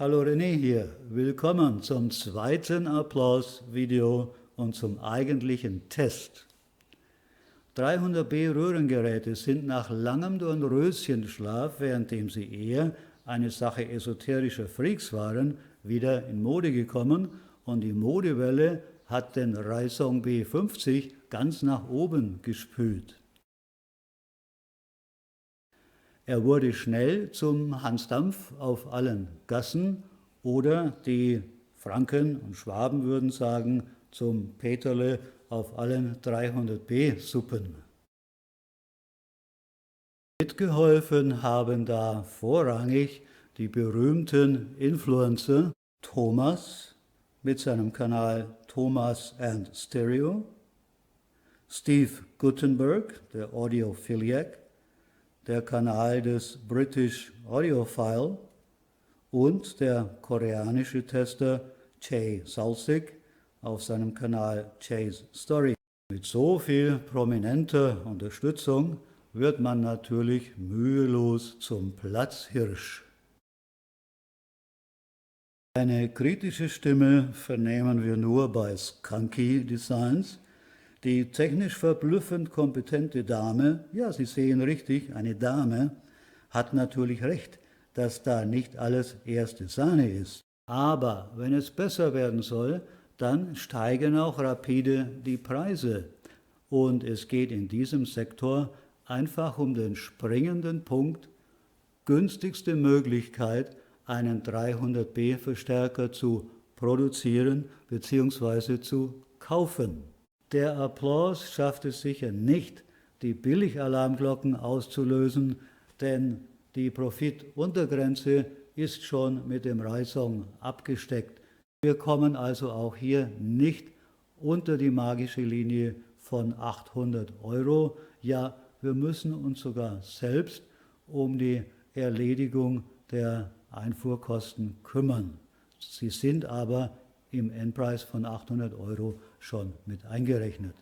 Hallo René hier, willkommen zum zweiten Applaus-Video und zum eigentlichen Test. 300B Röhrengeräte sind nach langem Dornröschenschlaf, währenddem sie eher eine Sache esoterischer Freaks waren, wieder in Mode gekommen und die Modewelle hat den Raisong B50 ganz nach oben gespült. Er wurde schnell zum Hans Dampf auf allen Gassen oder die Franken und Schwaben würden sagen, zum Peterle auf allen 300B-Suppen. Mitgeholfen haben da vorrangig die berühmten Influencer Thomas mit seinem Kanal Thomas and Stereo, Steve Guttenberg, der Audiophiliac, der Kanal des British Audiophile und der koreanische Tester Jay Salsik auf seinem Kanal Jay's Story. Mit so viel prominenter Unterstützung wird man natürlich mühelos zum Platzhirsch. Eine kritische Stimme vernehmen wir nur bei Skunky Designs. Die technisch verblüffend kompetente Dame, ja, Sie sehen richtig, eine Dame, hat natürlich recht, dass da nicht alles erste Sahne ist. Aber wenn es besser werden soll, dann steigen auch rapide die Preise. Und es geht in diesem Sektor einfach um den springenden Punkt, günstigste Möglichkeit, einen 300B-Verstärker zu produzieren bzw. zu kaufen. Der Applaus schafft es sicher nicht, die Billigalarmglocken auszulösen, denn die Profituntergrenze ist schon mit dem Raisong abgesteckt. Wir kommen also auch hier nicht unter die magische Linie von 800 €. Ja, wir müssen uns sogar selbst um die Erledigung der Einfuhrkosten kümmern. Sie sind aber im Endpreis von 800 € schon mit eingerechnet.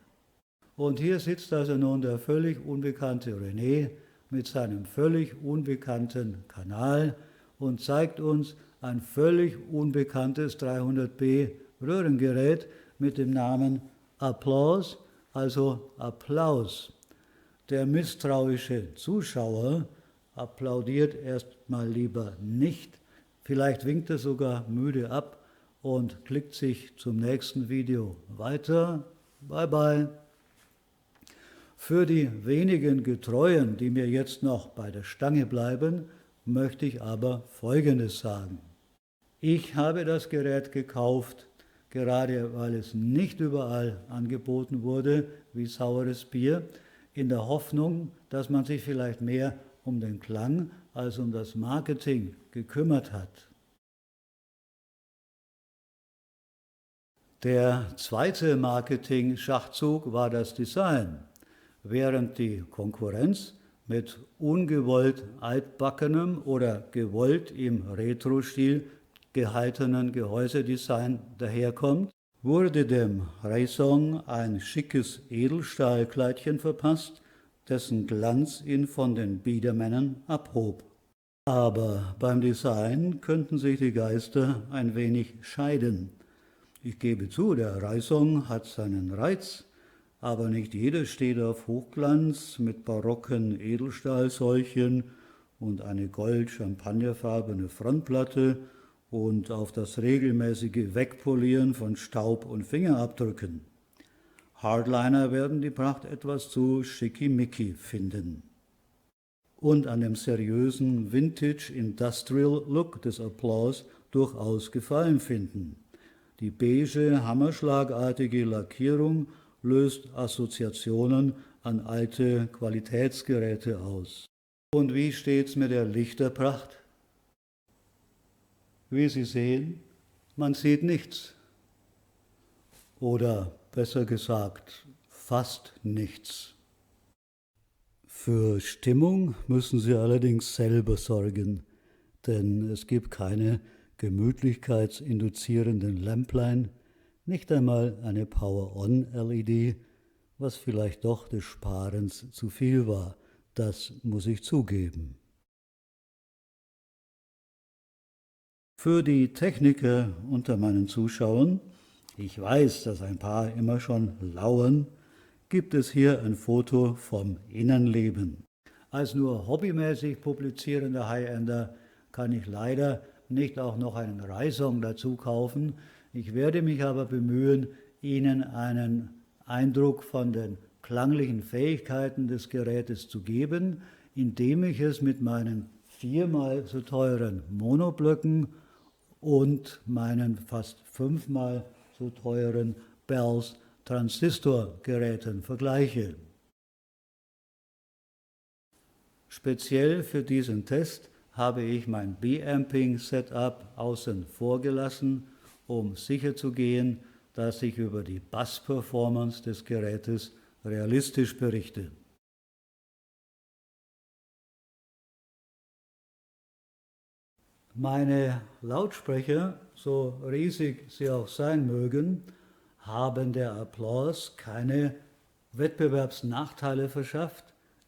Und hier sitzt also nun der völlig unbekannte René mit seinem völlig unbekannten Kanal und zeigt uns ein völlig unbekanntes 300B Röhrengerät mit dem Namen Applaus, also Applaus. Der misstrauische Zuschauer applaudiert erstmal lieber nicht, vielleicht winkt er sogar müde ab und klickt sich zum nächsten Video weiter. Bye bye. Für die wenigen Getreuen, die mir jetzt noch bei der Stange bleiben, möchte ich aber Folgendes sagen. Ich habe das Gerät gekauft, gerade weil es nicht überall angeboten wurde wie saures Bier, in der Hoffnung, dass man sich vielleicht mehr um den Klang als um das Marketing gekümmert hat. Der zweite Marketing-Schachzug war das Design. Während die Konkurrenz mit ungewollt altbackenem oder gewollt im Retro-Stil gehaltenen Gehäusedesign daherkommt, wurde dem Raisong ein schickes Edelstahlkleidchen verpasst, dessen Glanz ihn von den Biedermännern abhob. Aber beim Design könnten sich die Geister ein wenig scheiden. Ich gebe zu, der Raisong hat seinen Reiz, aber nicht jeder steht auf Hochglanz mit barocken Edelstahlsäulchen und eine gold-champagnerfarbene Frontplatte und auf das regelmäßige Wegpolieren von Staub und Fingerabdrücken. Hardliner werden die Pracht etwas zu schickimicki finden. Und an dem seriösen Vintage-Industrial-Look des Applaus durchaus Gefallen finden. Die beige, hammerschlagartige Lackierung löst Assoziationen an alte Qualitätsgeräte aus. Und wie steht's mit der Lichterpracht? Wie Sie sehen, man sieht nichts. Oder besser gesagt, fast nichts. Für Stimmung müssen Sie allerdings selber sorgen, denn es gibt keine gemütlichkeitsinduzierenden Lämplein, nicht einmal eine Power-On-LED, was vielleicht doch des Sparens zu viel war, das muss ich zugeben. Für die Techniker unter meinen Zuschauern, ich weiß, dass ein paar immer schon lauern, gibt es hier ein Foto vom Innenleben. Als nur hobbymäßig publizierender High-Ender kann ich leider nicht auch noch einen Reihsong dazu kaufen. Ich werde mich aber bemühen, Ihnen einen Eindruck von den klanglichen Fähigkeiten des Gerätes zu geben, indem ich es mit meinen viermal so teuren Monoblöcken und meinen fast fünfmal so teuren Bells Transistorgeräten vergleiche. Speziell für diesen Test habe ich mein B-Amping-Setup außen vor gelassen, um sicherzugehen, dass ich über die Bass-Performance des Gerätes realistisch berichte. Meine Lautsprecher, so riesig sie auch sein mögen, haben der Applause keine Wettbewerbsnachteile verschafft,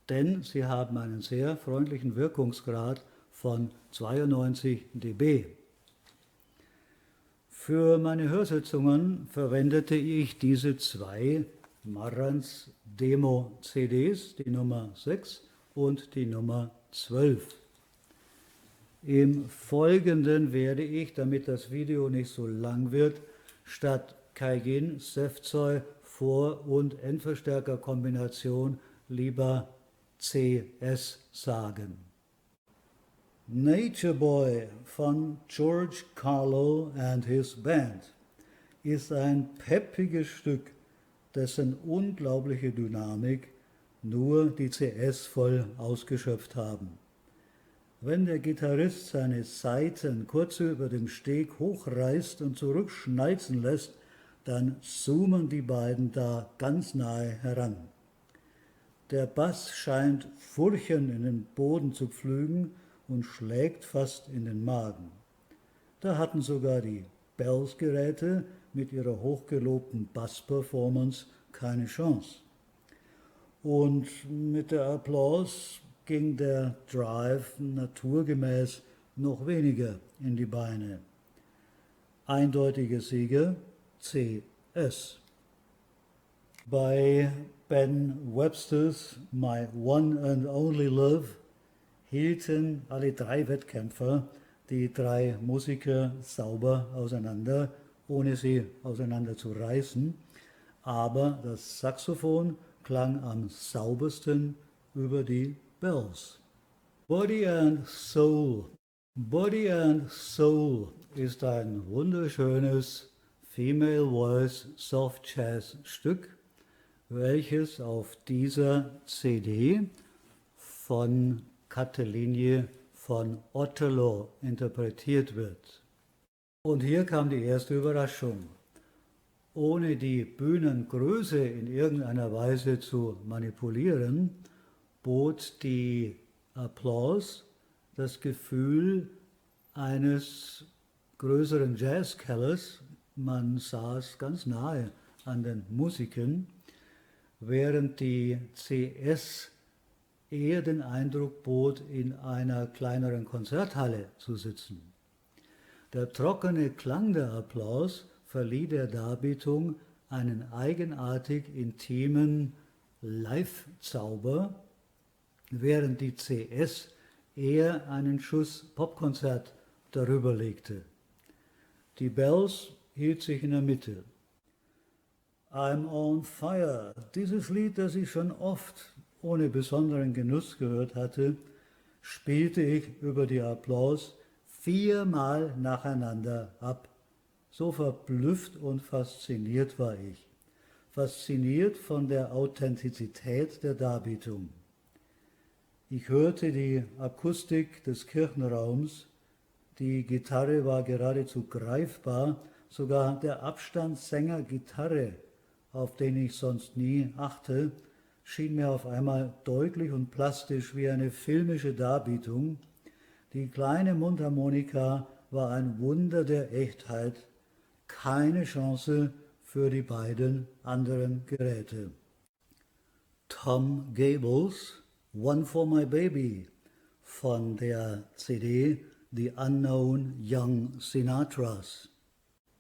denn sie haben einen sehr freundlichen Wirkungsgrad von 92 dB. Für meine Hörsitzungen verwendete ich diese zwei Marantz Demo-CDs, die Nummer 6 und die Nummer 12. Im Folgenden werde ich, damit das Video nicht so lang wird, statt Kaijin, Sefzoi, Vor- und Endverstärkerkombination lieber CS sagen. Nature Boy von George Carlo and his Band ist ein peppiges Stück, dessen unglaubliche Dynamik nur die CS voll ausgeschöpft haben. Wenn der Gitarrist seine Saiten kurz über dem Steg hochreißt und zurückschnalzen lässt, dann zoomen die beiden da ganz nahe heran. Der Bass scheint Furchen in den Boden zu pflügen und schlägt fast in den Magen. Da hatten sogar die Bells-Geräte mit ihrer hochgelobten Bass-Performance keine Chance. Und mit der Applause ging der Drive naturgemäß noch weniger in die Beine. Eindeutige Sieger CS. Bei Ben Websters My One and Only Love hielten alle drei Wettkämpfer die drei Musiker sauber auseinander, ohne sie auseinander zu reißen, aber das Saxophon klang am saubersten über die Bells. Body and Soul. Body and Soul ist ein wunderschönes Female Voice Soft Jazz Stück, welches auf dieser CD von Katelinie von Otterlo interpretiert wird. Und hier kam die erste Überraschung. Ohne die Bühnengröße in irgendeiner Weise zu manipulieren, bot die Applause das Gefühl eines größeren Jazzkellers. Man saß ganz nahe an den Musiken, während die CS eher den Eindruck bot, in einer kleineren Konzerthalle zu sitzen. Der trockene Klang der Applause verlieh der Darbietung einen eigenartig intimen Live-Zauber, während die CS eher einen Schuss Popkonzert darüber legte. Die Bells hielt sich in der Mitte. I'm on Fire, dieses Lied, das ich schon oft ohne besonderen Genuss gehört hatte, spielte ich über die Applause viermal nacheinander ab. So verblüfft und fasziniert war ich. Fasziniert von der Authentizität der Darbietung. Ich hörte die Akustik des Kirchenraums, die Gitarre war geradezu greifbar, sogar der Abstand Sänger-Gitarre, auf den ich sonst nie achte, schien mir auf einmal deutlich und plastisch wie eine filmische Darbietung. Die kleine Mundharmonika war ein Wunder der Echtheit, keine Chance für die beiden anderen Geräte. Tom Gables, One for My Baby von der CD The Unknown Young Sinatras.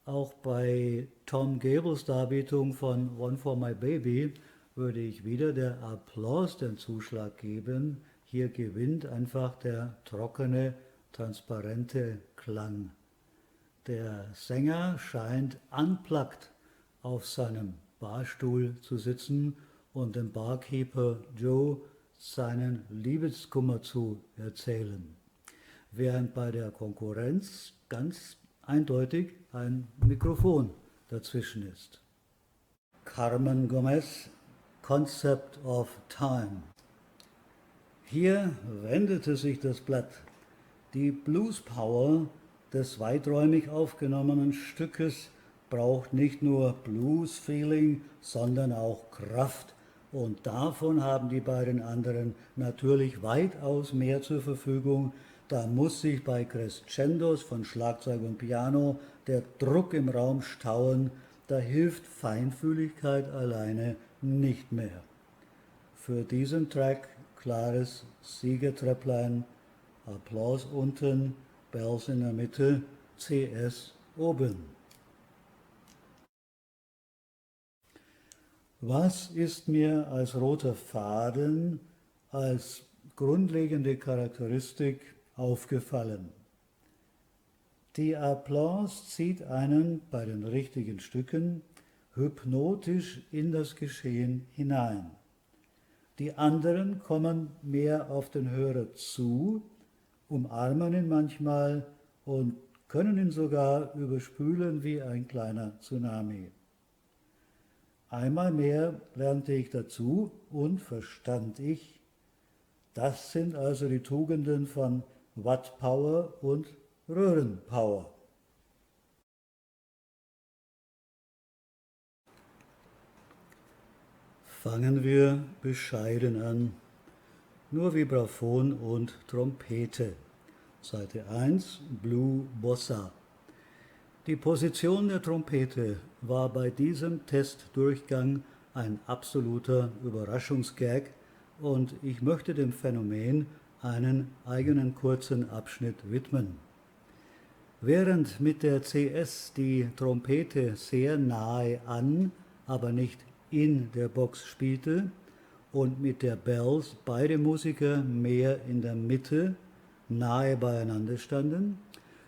Auch bei Tom Gables Darbietung von One for My Baby würde ich wieder der Applaus den Zuschlag geben. Hier gewinnt einfach der trockene, transparente Klang. Der Sänger scheint unplugged auf seinem Barstuhl zu sitzen und dem Barkeeper Joe seinen Liebeskummer zu erzählen, während bei der Konkurrenz ganz eindeutig ein Mikrofon dazwischen ist. Carmen Gomez, Concept of Time. Hier wendete sich das Blatt. Die Blues Power des weiträumig aufgenommenen Stückes braucht nicht nur Blues-Feeling, sondern auch Kraft. Und davon haben die beiden anderen natürlich weitaus mehr zur Verfügung. Da muss sich bei Crescendos von Schlagzeug und Piano der Druck im Raum stauen. Da hilft Feinfühligkeit alleine nicht mehr. Für diesen Track klares Siegertrepplein, Applaus unten, Bells in der Mitte, CS oben. Was ist mir als roter Faden, als grundlegende Charakteristik aufgefallen? Die Applaus zieht einen bei den richtigen Stücken hypnotisch in das Geschehen hinein. Die anderen kommen mehr auf den Hörer zu, umarmen ihn manchmal und können ihn sogar überspülen wie ein kleiner Tsunami. Einmal mehr lernte ich dazu und verstand ich, das sind also die Tugenden von Watt Power und Röhrenpower. Fangen wir bescheiden an. Nur Vibraphon und Trompete. Seite 1, Blue Bossa. Die Position der Trompete war bei diesem Testdurchgang ein absoluter Überraschungsgag und ich möchte dem Phänomen einen eigenen kurzen Abschnitt widmen. Während mit der CS die Trompete sehr nahe an, aber nicht in der Box spielte und mit der Bells beide Musiker mehr in der Mitte nahe beieinander standen,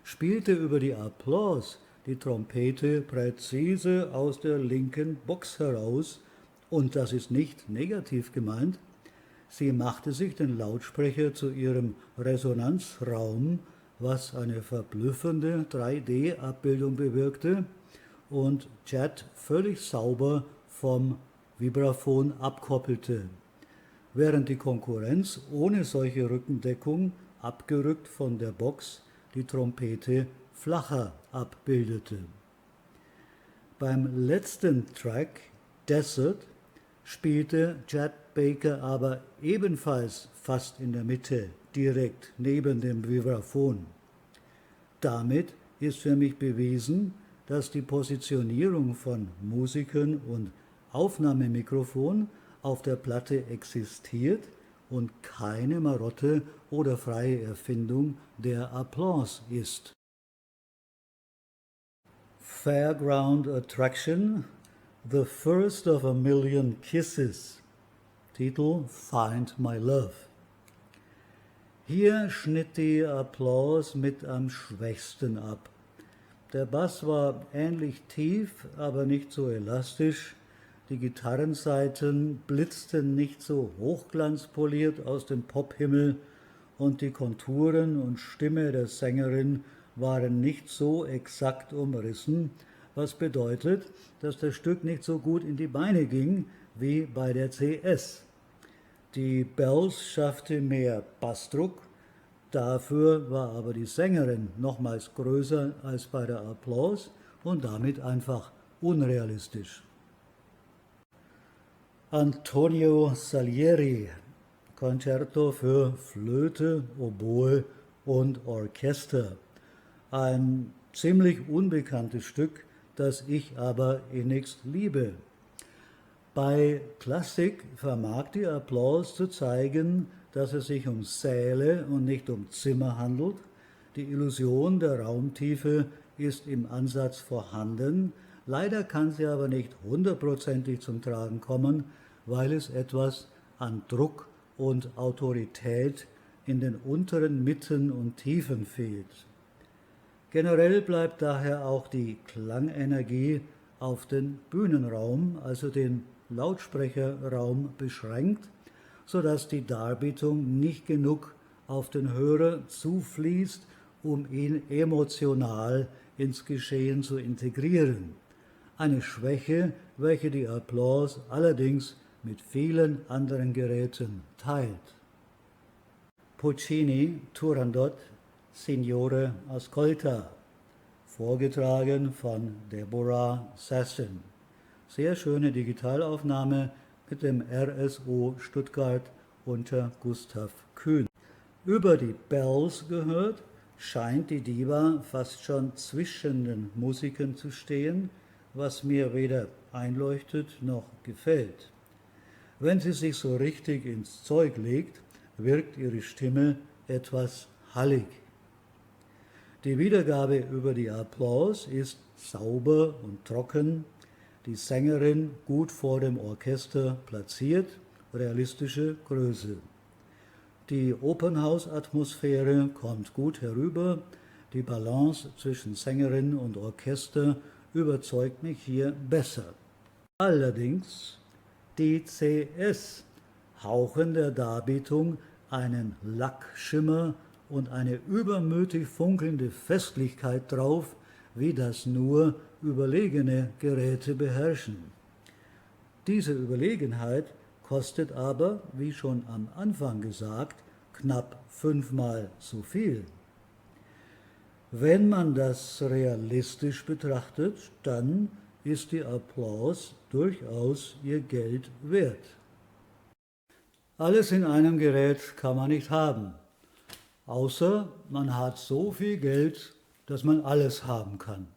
spielte über die Applaus die Trompete präzise aus der linken Box heraus, und das ist nicht negativ gemeint. Sie machte sich den Lautsprecher zu ihrem Resonanzraum, was eine verblüffende 3D-Abbildung bewirkte und Chad völlig sauber vom Vibraphon abkoppelte, während die Konkurrenz ohne solche Rückendeckung, abgerückt von der Box, die Trompete flacher abbildete. Beim letzten Track, Desert, spielte Chad Baker aber ebenfalls fast in der Mitte, direkt neben dem Vibraphon. Damit ist für mich bewiesen, dass die Positionierung von Musikern und Aufnahmemikrofon auf der Platte existiert und keine Marotte oder freie Erfindung der Applaus ist. Fairground Attraction, The First of a Million Kisses. Titel Find My Love. Hier schnitt die Applaus mit am schwächsten ab. Der Bass war ähnlich tief, aber nicht so elastisch. Die Gitarrensaiten blitzten nicht so hochglanzpoliert aus dem Pophimmel und die Konturen und Stimme der Sängerin waren nicht so exakt umrissen, was bedeutet, dass das Stück nicht so gut in die Beine ging wie bei der CS. Die Bells schaffte mehr Bassdruck, dafür war aber die Sängerin nochmals größer als bei der Applaus und damit einfach unrealistisch. Antonio Salieri, Konzerto für Flöte, Oboe und Orchester. Ein ziemlich unbekanntes Stück, das ich aber innigst liebe. Bei Klassik vermag die Applaus zu zeigen, dass es sich um Säle und nicht um Zimmer handelt, Die Illusion der Raumtiefe ist im Ansatz vorhanden, leider kann sie aber nicht hundertprozentig zum Tragen kommen, weil es etwas an Druck und Autorität in den unteren Mitten und Tiefen fehlt. Generell bleibt daher auch die Klangenergie auf den Bühnenraum, also den Lautsprecherraum, beschränkt, sodass die Darbietung nicht genug auf den Hörer zufließt, um ihn emotional ins Geschehen zu integrieren. Eine Schwäche, welche die Applause allerdings mit vielen anderen Geräten teilt. Puccini, Turandot, Signore Ascolta, vorgetragen von Deborah Sasson. Sehr schöne Digitalaufnahme mit dem RSO Stuttgart unter Gustav Kühn. Über die Bells gehört, scheint die Diva fast schon zwischen den Musikern zu stehen, was mir weder einleuchtet noch gefällt. Wenn sie sich so richtig ins Zeug legt, wirkt ihre Stimme etwas hallig. Die Wiedergabe über die Applause ist sauber und trocken, die Sängerin gut vor dem Orchester platziert, realistische Größe. Die Opernhausatmosphäre kommt gut herüber, die Balance zwischen Sängerin und Orchester überzeugt mich hier besser. Allerdings die CS hauchen der Darbietung einen Lackschimmer und eine übermütig funkelnde Festlichkeit drauf, wie das nur überlegene Geräte beherrschen. Diese Überlegenheit kostet aber, wie schon am Anfang gesagt, knapp 5-mal so viel. Wenn man das realistisch betrachtet, dann ist die Applause durchaus ihr Geld wert. Alles in einem Gerät kann man nicht haben, außer man hat so viel Geld, dass man alles haben kann.